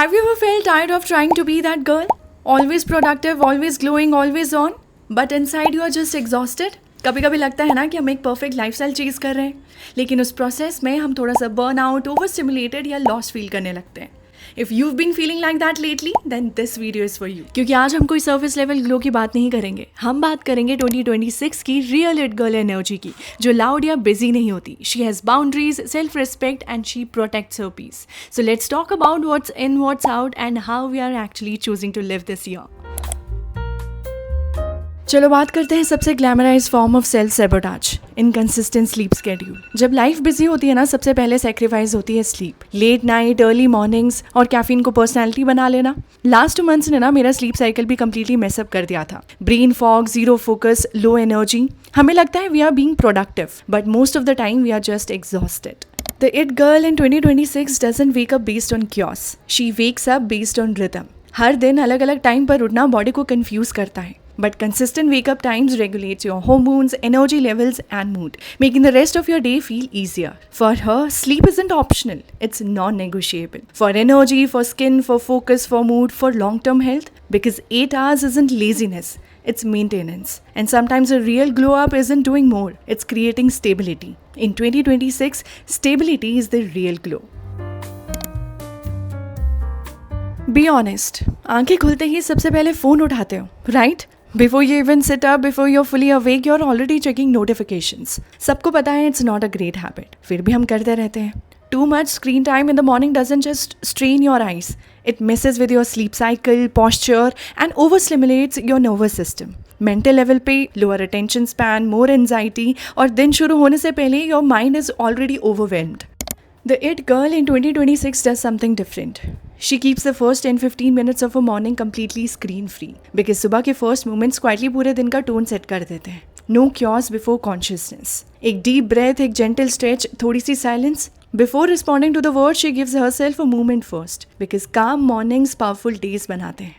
Have you ever felt tired of trying to be that girl? Always productive, always glowing, always on, but inside you are just exhausted? कभी कभी लगता है ना कि हम एक परफेक्ट लाइफस्टाइल चेज कर रहे हैं, लेकिन उस प्रोसेस में हम थोड़ा सा बर्न आउट, ओवर स्टिमुलेटेड या लॉस्ट फील करने लगते हैं. If you've been feeling like that lately, then this video is for you. क्योंकि आज हम कोई सर्फेस लेवल ग्लो की बात नहीं करेंगे, हम बात करेंगे 2026 की रियल इट गर्ल एनर्जी की, जो लाउड या बिजी नहीं होती. She has boundaries, self respect and she protects her peace. So let's talk about what's in, what's out and how we are actually choosing to live this year. चलो बात करते हैं सबसे glamorise form of self sabotage, inconsistent sleep schedule. जब life busy होती है ना, सबसे पहले सेक्रीफाइस होती है sleep. Late night, early mornings और कैफीन को पर्सनैलिटी बना लेना. लास्ट 2 months ने ना मेरा स्लीप साइकिल भी कम्प्लीटली मेसअप कर दिया था. Brain fog, zero focus, low energy. हमें लगता है we are being productive, but most of the time we are just exhausted. The it girl in 2026 doesn't wake up based on chaos. She wakes up based on rhythm. हर दिन अलग अलग time पर उठना body को confuse करता है. But consistent wake-up times regulates your hormones, energy levels and mood, making the rest of your day feel easier. For her, sleep isn't optional, it's non-negotiable. For energy, for skin, for focus, for mood, for long-term health, because 8 hours isn't laziness, it's maintenance. And sometimes a real glow-up isn't doing more, it's creating stability. In 2026, stability is the real glow. Be honest, आंखें खुलते ही सबसे पहले phone उठाते हो, right? Before you even sit up, before you're fully awake, you're already checking notifications. सबको पता है it's not a great habit. फिर भी हम करते रहते हैं. Too much screen time in the morning doesn't just strain your eyes. It messes with your sleep cycle, posture and overstimulates your nervous system. Mental level पे lower attention span, more anxiety और दिन शुरू होने से पहले your mind is already overwhelmed. The it girl in 2026 does something different. She keeps the first 10-15 minutes of her morning completely screen free. Because सुबह के first moments quietly पूरे दिन का tone set कर देते हैं. No chaos before consciousness. एक deep breath, एक gentle stretch, थोड़ी सी silence. Before responding to the words, she gives herself a moment first. Because calm mornings powerful days बनाते हैं.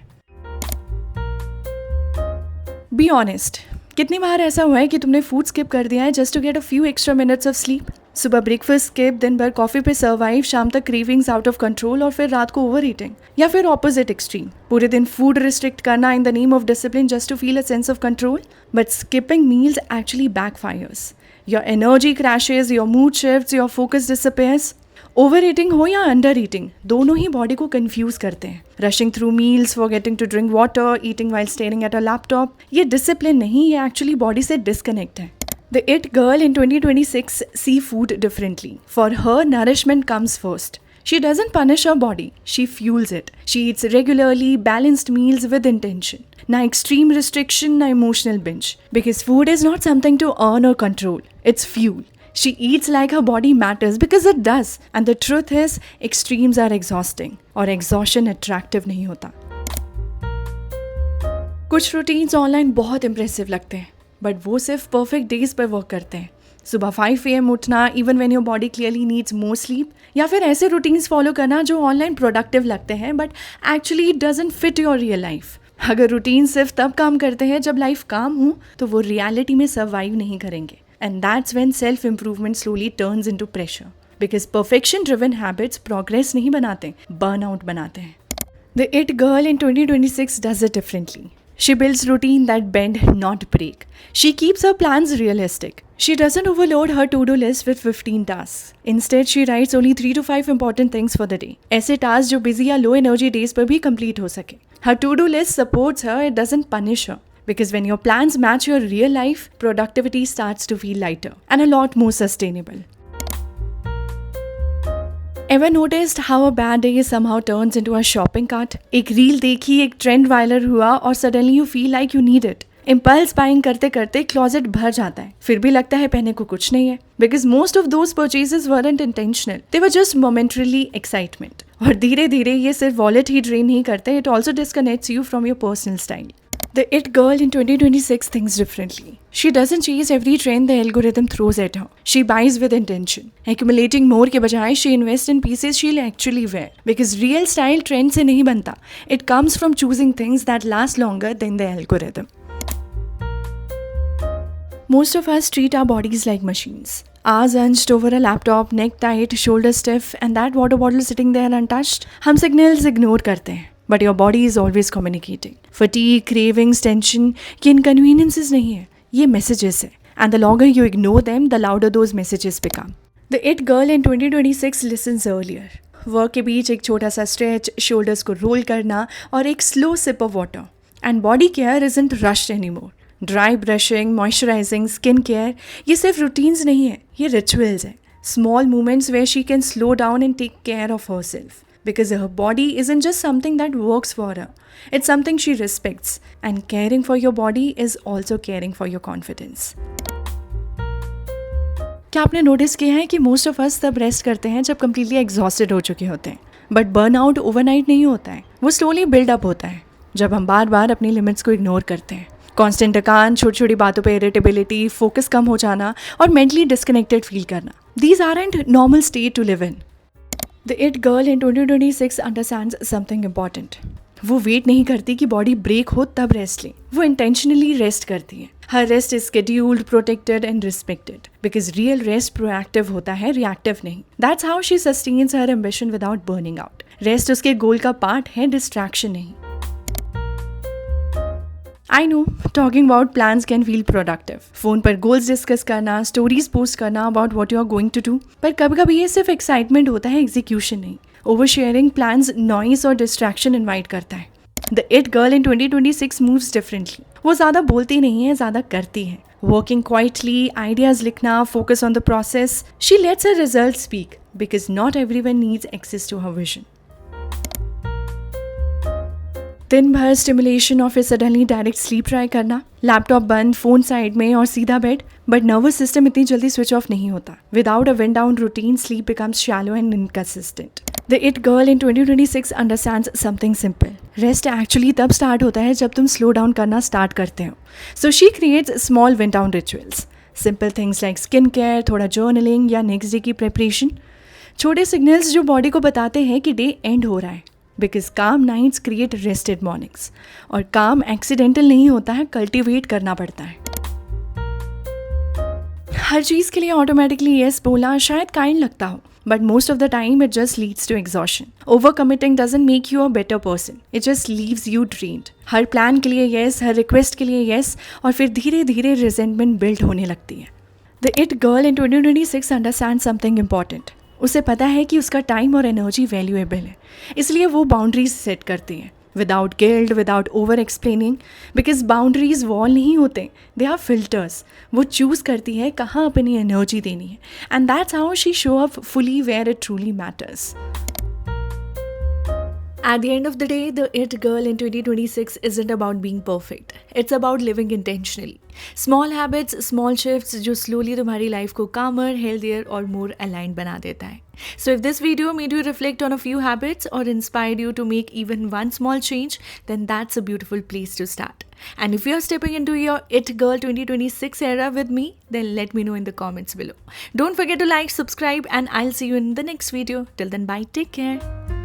Be honest. कितनी बार ऐसा हुआ है कि तुमने फूड स्किप कर दिया है just to get a few extra minutes of sleep? सुबह ब्रेकफास्ट स्किप, दिन भर कॉफी पे सर्वाइव, शाम तक क्रेविंग्स आउट ऑफ कंट्रोल और फिर रात को ओवर ईटिंग. या फिर ऑपोजिट एक्सट्रीम, पूरे दिन फूड रिस्ट्रिक्ट करना in the name of discipline just to feel a sense of control. But skipping meals actually backfires. Your energy crashes, your mood shifts, your focus disappears. Over eating हो या under eating, दोनों ही body को confuse करते हैं. Rushing through meals, forgetting to drink water, eating while staring at a laptop, ये discipline नहीं, ये actually body से डिस्कनेक्ट है. The it girl in 2026 see food differently. For her, nourishment comes first. She doesn't punish her body, she fuels it. She eats regularly, balanced meals with intention. Na extreme restriction, na emotional binge. Because food is not something to earn or control, it's fuel. She eats like her body matters because it does. And the truth is, extremes are exhausting. और exhaustion attractive नहीं होता. कुछ routines online बहुत impressive लगते हैं, but वो सिर्फ perfect days पर वर्क करते हैं. सुबह 5 AM उठना even when your body clearly needs more sleep, या फिर ऐसे रूटीन्स फॉलो करना जो ऑनलाइन प्रोडक्टिव लगते हैं but actually it doesn't fit your real life. अगर रूटीन सिर्फ तब काम करते हैं जब लाइफ काम हो, तो वो रियलिटी में सर्वाइव नहीं करेंगे. And that's when self improvement slowly turns into pressure. Because perfection driven habits progress नहीं बनाते, बर्नआउट बनाते हैं. The it girl in 2026 does it differently. She builds routine that bend, not break. She keeps her plans realistic. She doesn't overload her to-do list with 15 tasks. Instead, she writes only 3 to 5 important things for the day. ऐसे tasks जो busy या low energy days पर भी complete हो सके. Her to-do list supports her, it doesn't punish her. Because when your plans match your real life, productivity starts to feel lighter and a lot more sustainable. Ever noticed how a bad day somehow turns into a shopping cart? एक reel देखी, एक trend viral हुआ और suddenly you feel like you need it. Impulse buying करते करते closet भर जाता है, फिर भी लगता है पहने को कुछ नहीं है. Because most of those purchases weren't intentional. They were just momentarily excitement. और धीरे धीरे ये सिर्फ वॉलेट ही ड्रेन नहीं करते, it also disconnects you from your personal style. The it girl in 2026 thinks differently. She doesn't chase every trend the algorithm throws at her. She buys with intention. Accumulating more के बजाय she invests in pieces she'll actually wear. Because real style trend से नहीं बनता. It comes from choosing things that last longer than the algorithm. Most of us treat our bodies like machines. Eyes hunched over a laptop, neck tight, shoulder stiff, and that water bottle sitting there untouched. हम signals ignore करते हैं, but your body is always communicating. Fatigue, cravings, tension, ये inconveniences नहीं है, ये messages है. And the longer you ignore them, the louder those messages become. The it girl in 2026 listens earlier. Work के बीच एक छोटा सा स्ट्रेच, शोल्डर्स को रोल करना और एक slow sip of water. And body care isn't rushed anymore. Dry brushing, moisturising, skin care, ये सिर्फ रूटीन्स नहीं है, ये रिचुअल्स हैं. Small moments where she can slow down and take care of her self. Because her body isn't just something that works for her, it's something she respects. And caring for your body is also caring for your confidence. क्या आपने notice किया है कि most of us तब rest करते हैं जब completely exhausted हो चुके होते हैं. बट बर्नआउट ओवरनाइट नहीं होता है, वो स्लोली बिल्डअप होता है जब हम बार बार अपनी लिमिट्स को इग्नोर करते हैं. कॉन्स्टेंट थकान, छोटी छोटी बातों पे इरिटेबिलिटी, फोकस कम हो जाना और मेंटली डिस्कनेक्टेड फील करना. These aren't normal state to live in. The it girl in 2026 understands something important. वो वेट नहीं करती कि बॉडी ब्रेक हो तब रेस्ट ले, वो इंटेंशनली रेस्ट करती है. Her rest is scheduled, protected and respected. Because real rest proactive होता है, रिएक्टिव नहीं. That's how she sustains her ambition without burning out. Rest उसके गोल का पार्ट है, डिस्ट्रैक्शन नहीं. I know talking about plans can feel productive. Phone पर goals discuss करना, stories post करना about what you are going to do. पर कभी कभी ये सिर्फ एक्साइटमेंट होता है, एग्जीक्यूशन नहीं. ओवर शेयरिंग प्लान्स नॉइस और डिस्ट्रैक्शन इन्वाइट करता है. The it girl in 2026 moves differently. वो ज़्यादा बोलती नहीं है, ज़्यादा करती है. वर्किंग क्वाइटली, आइडियाज़ लिखना, focus on the process. She lets her result speak because not everyone needs access to her vision. दिन भर स्टिमुलेशन और फिर सडनली डायरेक्ट स्लीप ट्राई करना. लैपटॉप बंद, फोन साइड में और सीधा बेड. बट नर्वस सिस्टम इतनी जल्दी स्विच ऑफ नहीं होता. Without a wind down routine, sleep becomes shallow and inconsistent. The it girl in 2026 understands something simple. Rest actually तब स्टार्ट होता है जब तुम स्लो डाउन करना स्टार्ट करते हो. So she creates small wind down rituals. Simple things like skin care, थोड़ा journaling या नेक्स्ट डे की प्रिपरेशन. छोटे सिग्नल्स जो बॉडी को बताते हैं कि डे एंड हो रहा है. बिकॉज काम नाइट्स क्रिएट रेस्टेड मॉर्निंग्स. और काम एक्सीडेंटल नहीं होता है, कल्टिवेट करना पड़ता है. हर चीज़ के लिए ऑटोमेटिकली येस बोलना शायद काइंड लगता हो, but most of the time it just leads to exhaustion. Overcommitting doesn't make you a better person. It just leaves you drained. Her plan के लिए yes, हर रिक्वेस्ट के लिए yes, और फिर धीरे धीरे resentment build होने लगती है. The it girl in 2026 understands something important. उसे पता है कि उसका टाइम और एनर्जी वैल्यूएबल है, इसलिए वो बाउंड्रीज सेट करती है. Without guilt, without over explaining. Because boundaries wall नहीं होते, दे आर फिल्टर्स. वो चूज़ करती है कहाँ अपनी एनर्जी देनी है. And that's how she show up fully where it truly matters. At the end of the day, the it girl in 2026 isn't about being perfect. It's about living intentionally. Small habits, small shifts जो slowly तुम्हारी life को calmer, healthier और more aligned बना देता है. So if this video made you reflect on a few habits or inspired you to make even one small change, then that's a beautiful place to start. And if you're stepping into your It Girl 2026 era with me, then let me know in the comments below. Don't forget to like, subscribe, and I'll see you in the next video. Till then, bye, take care.